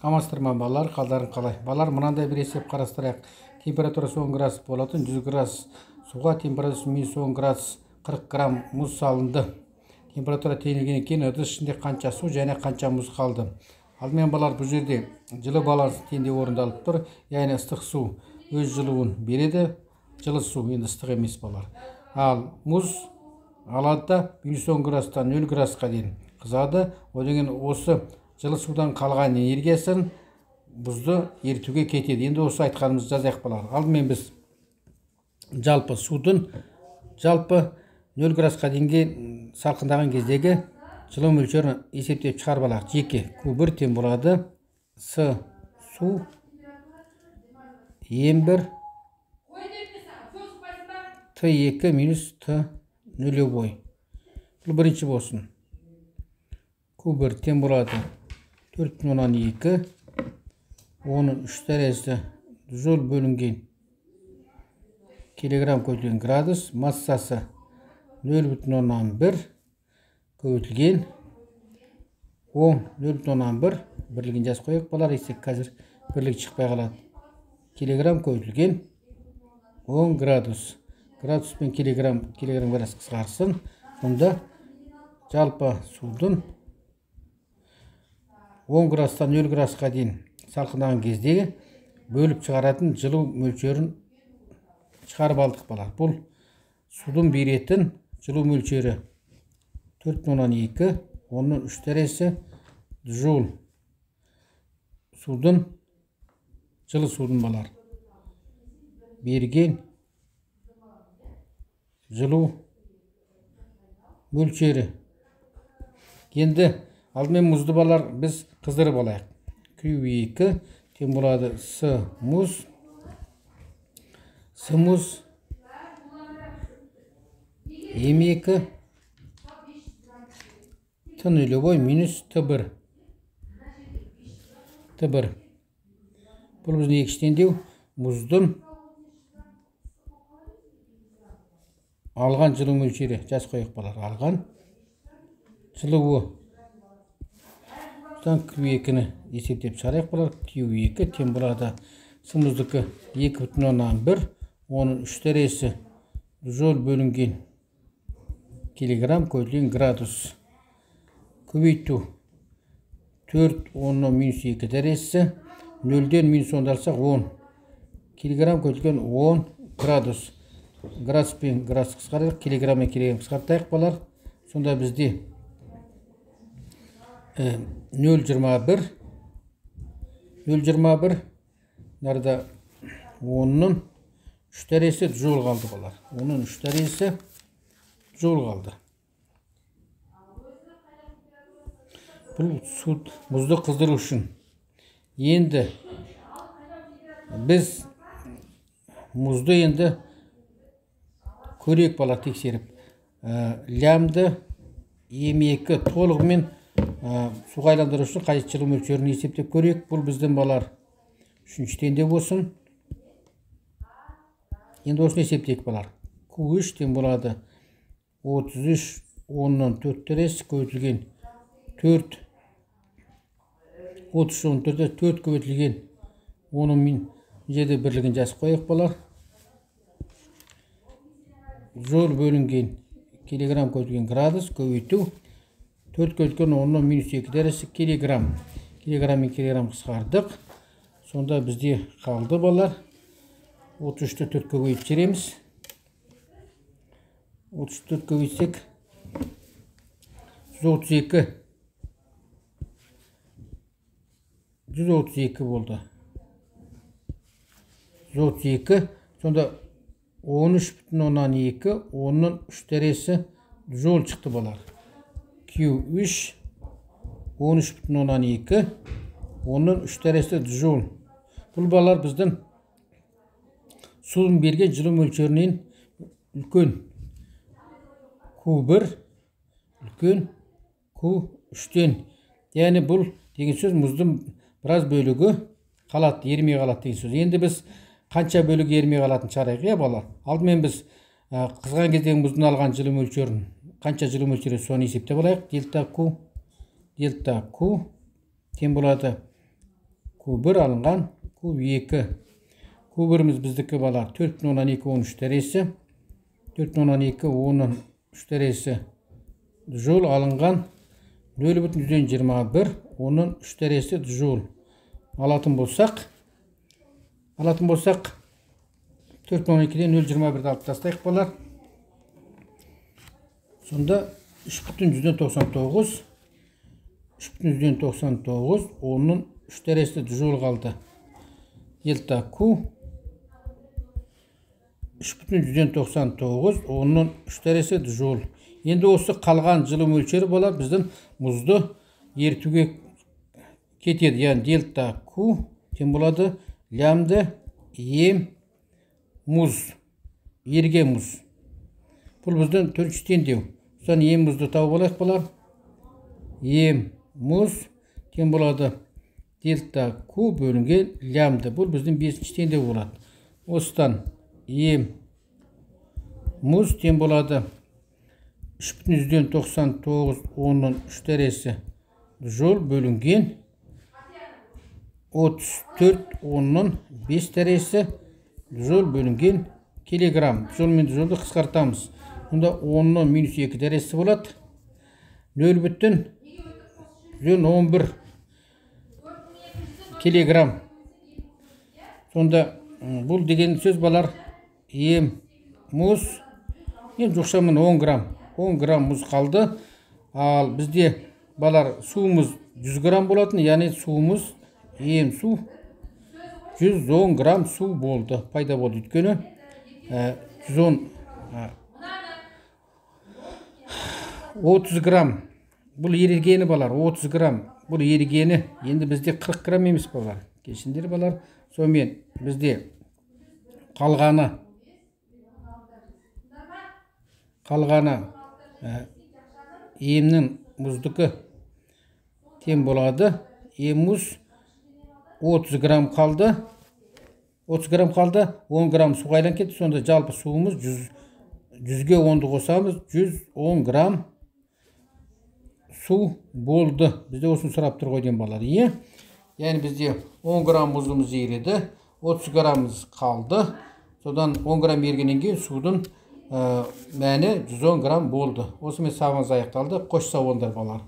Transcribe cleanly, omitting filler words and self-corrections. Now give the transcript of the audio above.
Амансыздар ма балалар, қалдарың қалай? Балалар, мынандай бір есеп қарастырайық. Температурасы 10 градус болатын, 100 градус суға температурасы -10 градус 40 грамм мұз салынды. Температура теңелгеннен кейін ыдыс ішінде қанша су және қанша мұз қалды. Алдымен балалар, бұл жерде жылы баланс теңдеу орындалып тұр. Яғни ыстық су өз жылуын береді, жылы су енді ыстық емес балалар. Ал мұз алады да -10 градустан 0 градусқа дейін қызады. Одан осы жылы судан қалған энергиясын бұзды ерітуге кетеді. Енді осы айтқанымызды жазайық балалар. Алдымен біз жалпы судың 0 градусқа дейінге салқындаған кездегі жылу мөлшерін есептеп шығарып алайық. Жеке Q1 тең болады С су М1 Т2 минус Т нөлевой. Бұл бірінші болсын. Q1 тең болады 4,2 оның 3 дәрежесі жол бөлінген килограмм көбейтілген градус, массасы 0,1 көбейтілген 0,1 бірлігін жазып қояйық балалар, есек қазір бірлік шықпай қалады. Килограмм көбейтілген 10 градус. Градус пен килограмм градус қысқарсын. Сонда жалпы судың 10 градустан 0 градусқа дейін салқындаған кездегі бөліп шығаратын жылу мөлшерін шығарып алдық балалар. Бұл судың беретін жылу мөлшері 4,2 оның 3 дәрежесі жол. Судың жылы судың балалар берген жылу мөлшері. Енді алдымен мұзды балалар біз қыздырып алайық. Q2 тең болады С мұз М2 Т нөлевой минус Т1. Бұл біздің екінші теңдеу. Мұздың алған жылу мөлшері жаз қойық балар. Алған жылуы. Q2-ні есептеп шығарайық балар. Q2 тең болады С мұздікі 2,1 оның 3 дәрежесі жол бөлінген килограмм көбейтілген градус. Көбейту 4 оның -2 дәрежесі 0-ден -10 алсақ 10 килограмм көбейтілген 10 градус. Градус пен градус қысқарайық, килограмм мен килограмм қысқартайық балар. Сонда бізде 0,21 нарда 10-ның 3 дәрежесі жол қалды балар. 10-ның 3 дәрежесі жол қалды. Бұл суд мұзды қыздыру үшін. Енді біз мұзды енді көрейік балар, тексеріп. Лямды М2 толығымен суға айландыру үшін қажет жылу мөлшерін есептеп көрейік. Бұл біздің балар үшінші теңдеу болсын. Енді осыны есептейік балар. Q3 тең болады 33 10-нан 4 дәрежесі көбейтілген 4 33 14 4 көбейтілген 10-ның жерде бірлігін жазып қояйық балар. Жол бөлінген килограмм көбейтілген градус көбейту 4 көбейтілген 10-нан -2 дәрежесі килограмм. Килограмм мен килограмм қысқардық. Сонда бізде қалды балар. 33-ті 4 көбейтіп жереміз. 34 көбейтсек 132 болды. 132. Сонда 13,2 10-нан 3 дәрежесі жол шықты балар. Q3 13,2 10-нан 3 дәрежесі жол. Бұл балар біздің судың берген жылу мөлшерінен үлкен. Q1 үлкен Q3-тен. Яғни бұл деген сөз мұздың біраз бөлігі қалады, ерімей қалады деген сөз. Енді біз қанша бөлігі ерімей қалатын шығарайық, балар. Алдымен біз қызған кездегі мұздың алған жылу мөлшерін, қанша жылу мөлшері соны есептеп алайық. Дельта Q тең болады Q1 алынған. Q2. Q1'imiz bizdeki balar 4,12 derece. 4,12 derece joule alınған. 0,21 onun 3 derece joule alатын болсақ 4,12'den 0,21'de алып тастайық балар. Сонда 3,99 onun 3 derece joule қалды. Delta Q 3,99 onun 3 derece joule. Енді осы қалған жылу мөлшері болар біздің мұзды ерітуге кетеді. Яғни дельта Q тең болады лямбда ем мұз, еріген мұз. Бұл біздің төртінші теңдеу. Содан ем мұзды тауып алайық болар. Ем мұз тең болады дельта Q бөлінген лямбда. Бұл біздің бесінші теңдеу болады. Осыдан ем мұз тең болады 3,99 onun 3 derece joule bölüngen 34 onun 5 derece joule bölüngen kilogram. Joule мен joule қысқартамыз. Bunda 10'un minus 2 derecesi болады. 0,11 kilogram. Sonda бұл деген сөз балар ем мұз мен жоқшамын 10 грамм. 10 грамм мұз қалды. Ал бізде балар суымыз 100 грамм болатын. Яғни суымыз ем су 110 грамм су болды. Пайда болды. Өйткені 30 грамм бұл ерігені балар. 30 грамм бұл ерігені. Енді бізде 40 грамм емес балар. Кешіндер балар. Сонымен бізде қалғаны емнің мұздықы тең болады. Ем мұз 30 грамм қалды. 30 грамм қалды. 10 грамм су қайдан кетті. Сонда жалпы суымыз 100-ге 10-ды қосамыз. 110 грамм су болды. Бізде осыны сұрап тұр ғой деймін балар. Яғни бізде 10 грамм мұзымыз ереді. 30 граммымыз қалды. Содан 10 грамм ергеннен кейін судың мәні 110 грамм болды. Осымен сабағымыз аяқталды. Қош сау болыңдар балар.